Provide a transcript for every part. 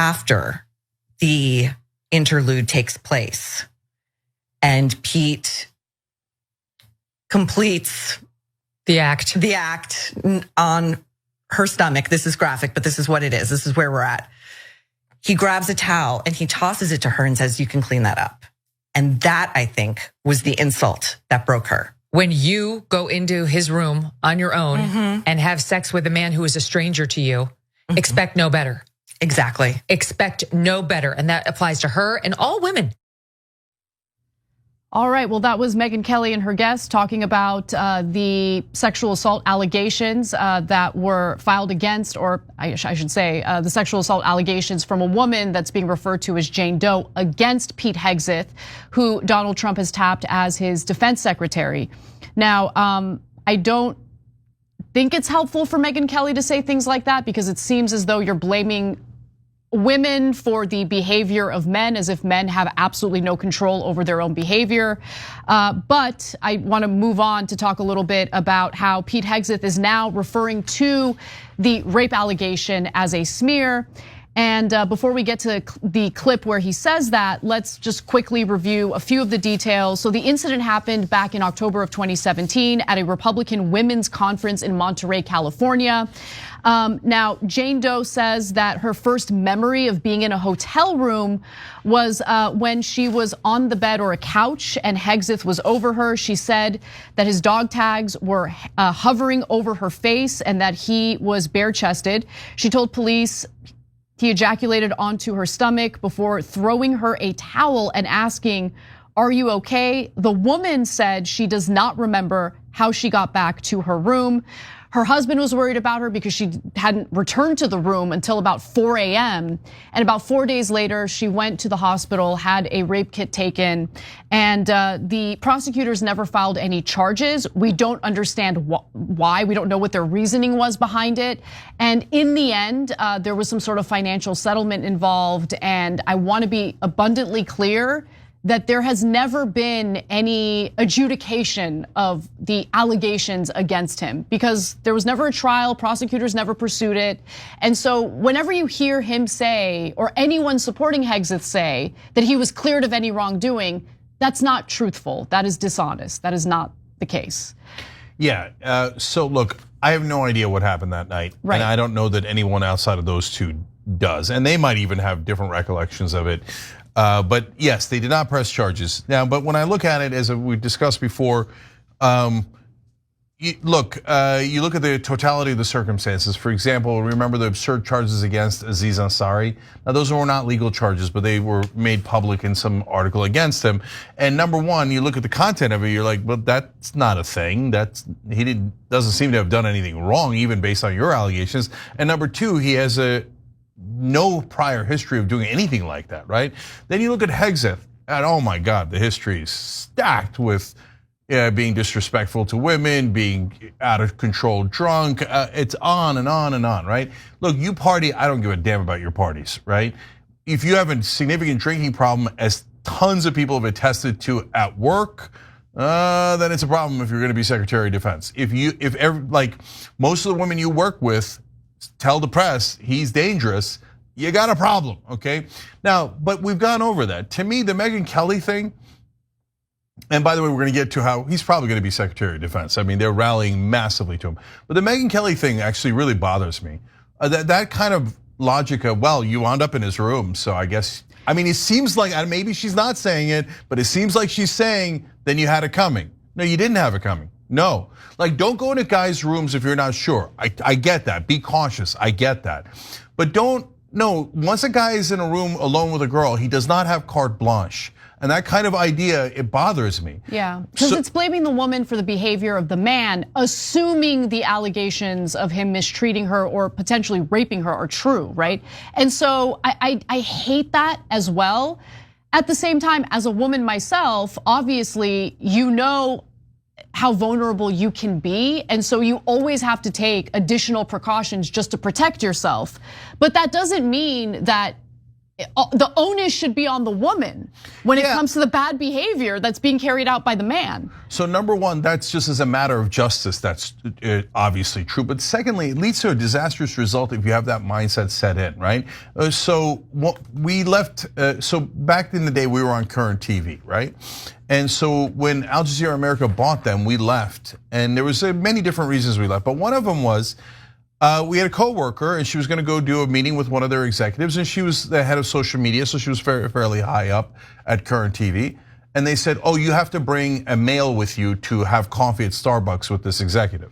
after the interlude takes place and Pete completes the act on her stomach. This is graphic, but this is what it is. This is where we're at. He grabs a towel and he tosses it to her and says, "You can clean that up." And that, I think, was the insult that broke her. When you go into his room on your own and have sex with a man who is a stranger to you, expect no better. Exactly. Expect no better. And that applies to her and all women. All right, well, that was Megyn Kelly and her guest talking about the sexual assault allegations that were filed against, or I should say, the sexual assault allegations from a woman that's being referred to as Jane Doe against Pete Hegseth, who Donald Trump has tapped as his defense secretary. Now, I don't think it's helpful for Megyn Kelly to say things like that because it seems as though you're blaming women for the behavior of men, as if men have absolutely no control over their own behavior. But I want to move on to talk a little bit about how Pete Hegseth is now referring to the rape allegation as a smear. And before we get to the clip where he says that, let's just quickly review a few of the details. So the incident happened back in October of 2017 at a Republican women's conference in Monterey, California. Now, Jane Doe says that her first memory of being in a hotel room was when she was on the bed or a couch and Hegseth was over her. She said that his dog tags were hovering over her face and that he was bare-chested. She told police he ejaculated onto her stomach before throwing her a towel and asking, "Are you okay?" The woman said she does not remember how she got back to her room. Her husband was worried about her because she hadn't returned to the room until about 4 a.m. And about 4 days later, she went to the hospital, had a rape kit taken, and the prosecutors never filed any charges. We don't understand why. We don't know what their reasoning was behind it. And in the end, there was some sort of financial settlement involved. And I want to be abundantly clear that there has never been any adjudication of the allegations against him because there was never a trial, prosecutors never pursued it. And so whenever you hear him say, or anyone supporting Hegseth say, that he was cleared of any wrongdoing, that's not truthful, that is dishonest, that is not the case. Yeah, so look, I have no idea what happened that night. Right. And I don't know that anyone outside of those two does. And they might even have different recollections of it. But yes, they did not press charges. Now, but when I look at it, as we discussed before, you look at the totality of the circumstances. For example, remember the absurd charges against Aziz Ansari? Now, those were not legal charges, but they were made public in some article against him. And number one, you look at the content of it, you're like, well, that's not a thing. Doesn't seem to have done anything wrong, even based on your allegations. And number two, he has no prior history of doing anything like that, right? Then you look at Hegseth, and oh my God, the history is stacked with being disrespectful to women, being out of control drunk. It's on and on and on, right? Look, you party, I don't give a damn about your parties, right? If you have a significant drinking problem, as tons of people have attested to at work, then it's a problem if you're gonna be Secretary of Defense. Like most of the women you work with tell the press he's dangerous, you got a problem, okay? Now, but we've gone over that. To me, the Megyn Kelly thing, and by the way, we're gonna get to how he's probably gonna be Secretary of Defense. I mean, they're rallying massively to him. But the Megyn Kelly thing actually really bothers me. That kind of logic of, well, you wound up in his room, so I guess, I mean, it seems like, maybe she's not saying it, but it seems like she's saying, then you had it coming. No, you didn't have it coming. No, like don't go into guys' rooms if you're not sure. I get that, be cautious, I get that. But once a guy is in a room alone with a girl, he does not have carte blanche. And that kind of idea, it bothers me. Yeah, because it's blaming the woman for the behavior of the man, assuming the allegations of him mistreating her or potentially raping her are true, right? And so I hate that as well. At the same time, as a woman myself, obviously, you know how vulnerable you can be. And so you always have to take additional precautions just to protect yourself. But that doesn't mean that the onus should be on the woman when it comes to the bad behavior that's being carried out by the man. So number one, that's just as a matter of justice, that's obviously true. But secondly, it leads to a disastrous result if you have that mindset set in, right? So we left, so back in the day we were on Current TV, right? And so when Al Jazeera America bought them, we left. And there was many different reasons we left, but one of them was, we had a coworker and she was gonna go do a meeting with one of their executives, and she was the head of social media, so she was fairly high up at Current TV. And they said, oh, you have to bring a male with you to have coffee at Starbucks with this executive.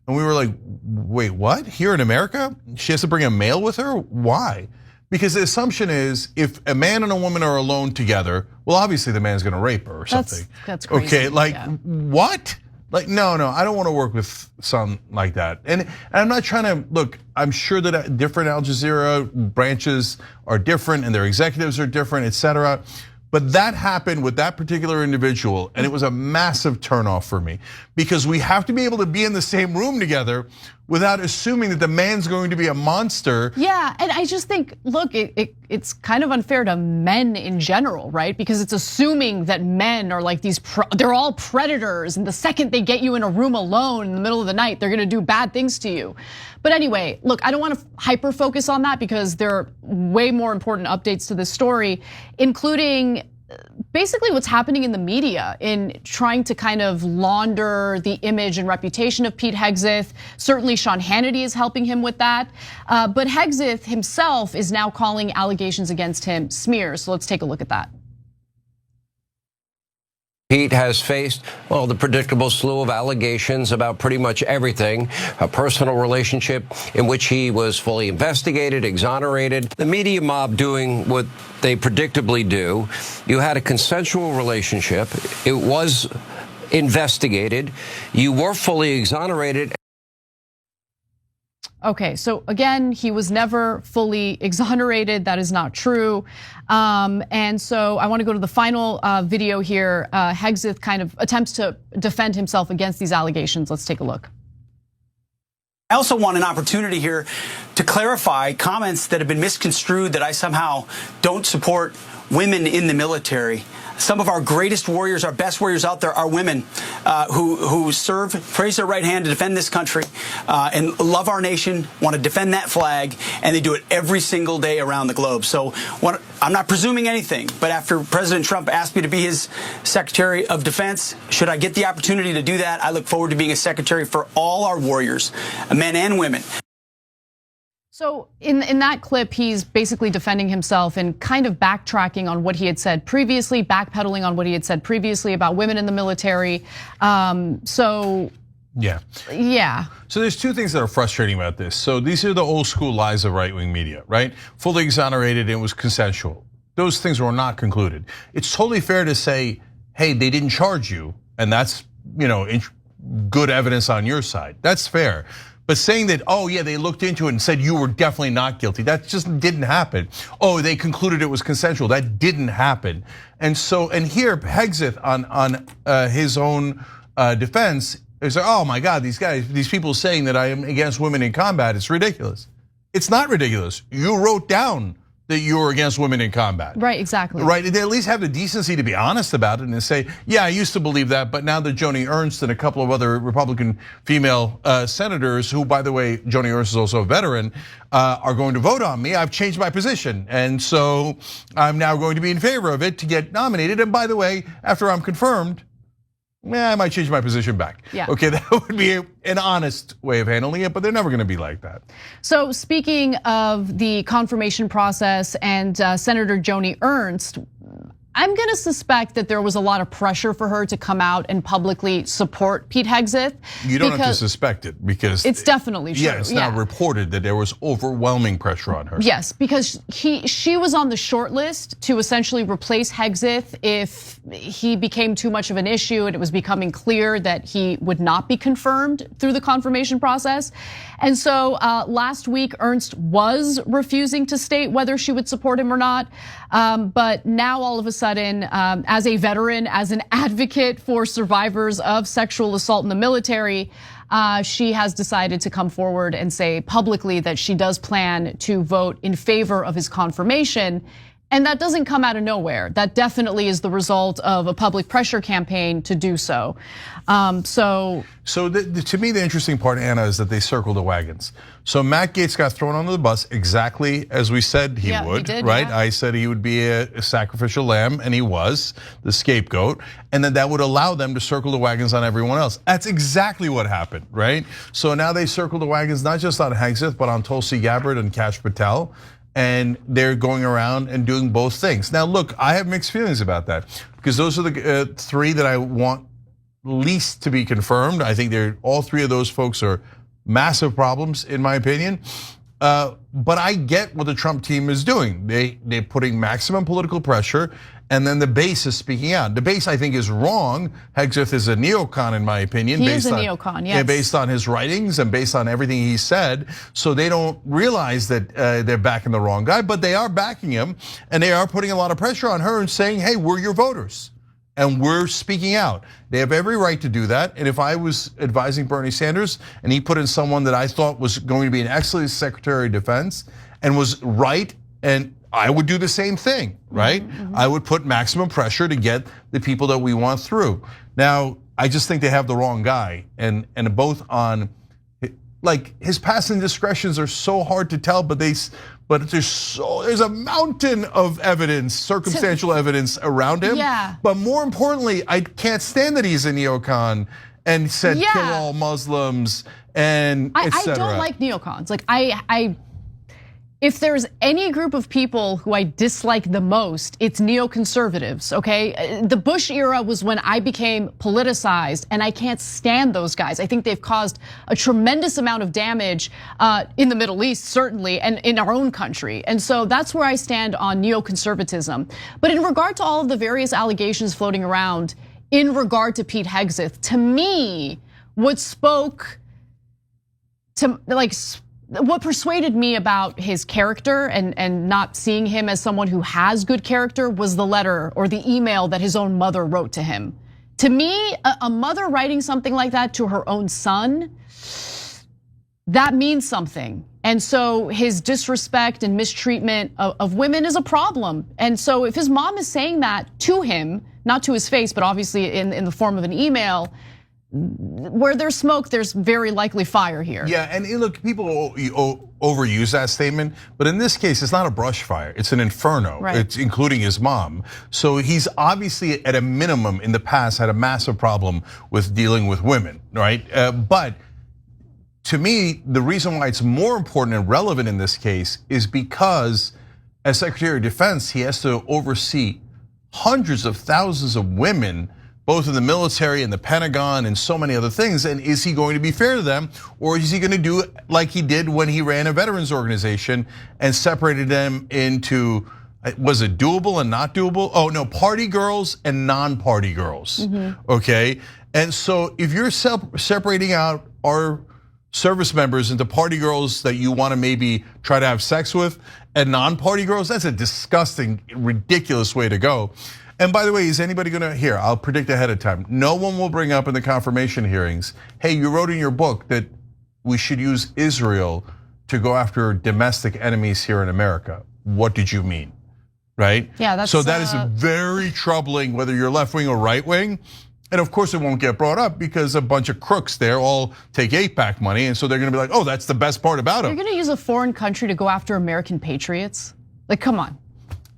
And we were like, wait, what? Here in America, she has to bring a male with her? Why? Because the assumption is if a man and a woman are alone together, well, obviously the man's gonna rape her or something. That's crazy. Okay, like what? Like, no, I don't want to work with someone like that. And I'm not trying to, look, I'm sure that different Al Jazeera branches are different and their executives are different, et cetera. But that happened with that particular individual, and it was a massive turnoff for me, because we have to be able to be in the same room together without assuming that the man's going to be a monster. Yeah, and I just think, look, it's kind of unfair to men in general, right? Because it's assuming that men are like these, they're all predators, and the second they get you in a room alone in the middle of the night, they're gonna do bad things to you. But anyway, look, I don't want to hyper focus on that because there are way more important updates to this story, including basically what's happening in the media in trying to kind of launder the image and reputation of Pete Hegseth. Certainly Sean Hannity is helping him with that. But Hegseth himself is now calling allegations against him smears. So let's take a look at that. Pete has faced, well, the predictable slew of allegations about pretty much everything, a personal relationship in which he was fully investigated, exonerated, the media mob doing what they predictably do. You had a consensual relationship. It was investigated. You were fully exonerated. Okay, so again, he was never fully exonerated. That is not true. And so I want to go to the final video here. Hegseth kind of attempts to defend himself against these allegations. Let's take a look. I also want an opportunity here to clarify comments that have been misconstrued that I somehow don't support women in the military. Some of our greatest warriors, our best warriors out there are women who serve, raise their right hand to defend this country and love our nation, want to defend that flag, and they do it every single day around the globe. So I'm not presuming anything, but after President Trump asked me to be his Secretary of Defense, should I get the opportunity to do that, I look forward to being a secretary for all our warriors, men and women. So in that clip, he's basically defending himself and kind of backtracking on what he had said previously, backpedaling on what he had said previously about women in the military. Yeah. So there's two things that are frustrating about this. So these are the old school lies of right-wing media, right? Fully exonerated, it was consensual. Those things were not concluded. It's totally fair to say, hey, they didn't charge you, and that's good evidence on your side. That's fair. But saying that, oh yeah, they looked into it and said you were definitely not guilty, that just didn't happen. Oh, they concluded it was consensual, that didn't happen. And so, and here Hegseth on his own defense is like, oh my God, these people saying that I am against women in combat, it's ridiculous. It's not ridiculous. You wrote down that you were against women in combat. Right, exactly. Right, they at least have the decency to be honest about it and say, yeah, I used to believe that, but now that Joni Ernst and a couple of other Republican female senators, who by the way, Joni Ernst is also a veteran, are going to vote on me, I've changed my position. And so I'm now going to be in favor of it to get nominated. And by the way, after I'm confirmed, I might change my position back. Yeah. Okay, that would be an honest way of handling it, but they're never gonna be like that. So speaking of the confirmation process and Senator Joni Ernst, I'm gonna suspect that there was a lot of pressure for her to come out and publicly support Pete Hegseth. You don't have to suspect it because it's definitely true. Yeah, it's now reported that there was overwhelming pressure on her. Yes, because she was on the short list to essentially replace Hegseth if he became too much of an issue and it was becoming clear that he would not be confirmed through the confirmation process. And so last week, Ernst was refusing to state whether she would support him or not. But now all of a sudden, as a veteran, as an advocate for survivors of sexual assault in the military, she has decided to come forward and say publicly that she does plan to vote in favor of his confirmation. And that doesn't come out of nowhere. That definitely is the result of a public pressure campaign to do so. So to me, the interesting part, Anna, is that they circled the wagons. So Matt Gaetz got thrown under the bus exactly as we said he would, right? Yeah. I said he would be a sacrificial lamb, and he was the scapegoat, and then that would allow them to circle the wagons on everyone else. That's exactly what happened, right? So now they circle the wagons not just on Hegseth, but on Tulsi Gabbard and Kash Patel. And they're going around and doing both things. Now, look, I have mixed feelings about that because those are the three that I want least to be confirmed. I think all three of those folks are massive problems, in my opinion. But I get what the Trump team is doing. They're putting maximum political pressure, and then the base is speaking out. The base, I think, is wrong. Hegseth is a neocon, in my opinion. He is a neocon, yes. Based on his writings and based on everything he said. So they don't realize that they're backing the wrong guy, but they are backing him, and they are putting a lot of pressure on her and saying, hey, we're your voters. And we're speaking out. They have every right to do that. And if I was advising Bernie Sanders and he put in someone that I thought was going to be an excellent Secretary of Defense and was right, and I would do the same thing, right? Mm-hmm. I would put maximum pressure to get the people that we want through. Now, I just think they have the wrong guy, and both on, like, his past indiscretions are so hard to tell, but there's a mountain of evidence, circumstantial evidence around him. Yeah. But more importantly, I can't stand that he's a neocon and said kill all Muslims and etc. I don't like neocons. Like if there's any group of people who I dislike the most, it's neoconservatives, okay? The Bush era was when I became politicized, and I can't stand those guys. I think they've caused a tremendous amount of damage in the Middle East, certainly, and in our own country. And so that's where I stand on neoconservatism. But in regard to all of the various allegations floating around in regard to Pete Hegseth, to me, what persuaded me about his character and not seeing him as someone who has good character was the letter or the email that his own mother wrote to him. To me, a mother writing something like that to her own son, that means something. And so his disrespect and mistreatment of women is a problem. And so if his mom is saying that to him, not to his face, but obviously in the form of an email, where there's smoke, there's very likely fire here. Yeah, and look, people overuse that statement, but in this case, it's not a brush fire, it's an inferno. Right. It's including his mom. So he's obviously, at a minimum, in the past, had a massive problem with dealing with women, right? But to me, the reason why it's more important and relevant in this case is because as Secretary of Defense, he has to oversee hundreds of thousands of women, both in the military and the Pentagon and so many other things. And is he going to be fair to them, or is he going to do like he did when he ran a veterans organization and separated them into, was it doable and not doable? Oh no, party girls and non-party girls, okay? And so if you're separating out our service members into party girls that you want to maybe try to have sex with and non-party girls, that's a disgusting, ridiculous way to go. And by the way, is anybody gonna, here, I'll predict ahead of time. No one will bring up in the confirmation hearings, hey, you wrote in your book that we should use Israel to go after domestic enemies here in America. What did you mean, right? Yeah, that's so that is very troubling, whether you're left wing or right wing. And of course it won't get brought up because a bunch of crooks there all take AIPAC money. And so they're gonna be like, oh, that's the best part about it. You're gonna use a foreign country to go after American patriots? Like, come on.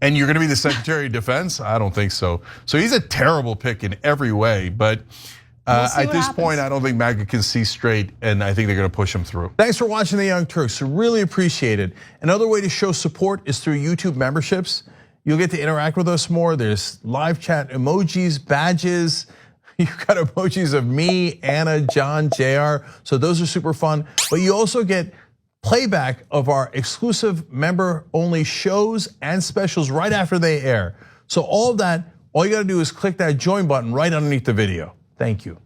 And you're gonna be the Secretary of Defense? I don't think so. So he's a terrible pick in every way, but at this point, I don't think MAGA can see straight, and I think they're gonna push him through. Thanks for watching The Young Turks, really appreciate it. Another way to show support is through YouTube memberships. You'll get to interact with us more. There's live chat emojis, badges. You've got emojis of me, Anna, John, JR, so those are super fun. But you also get playback of our exclusive member-only shows and specials right after they air. So all of that, all you gotta do is click that join button right underneath the video. Thank you.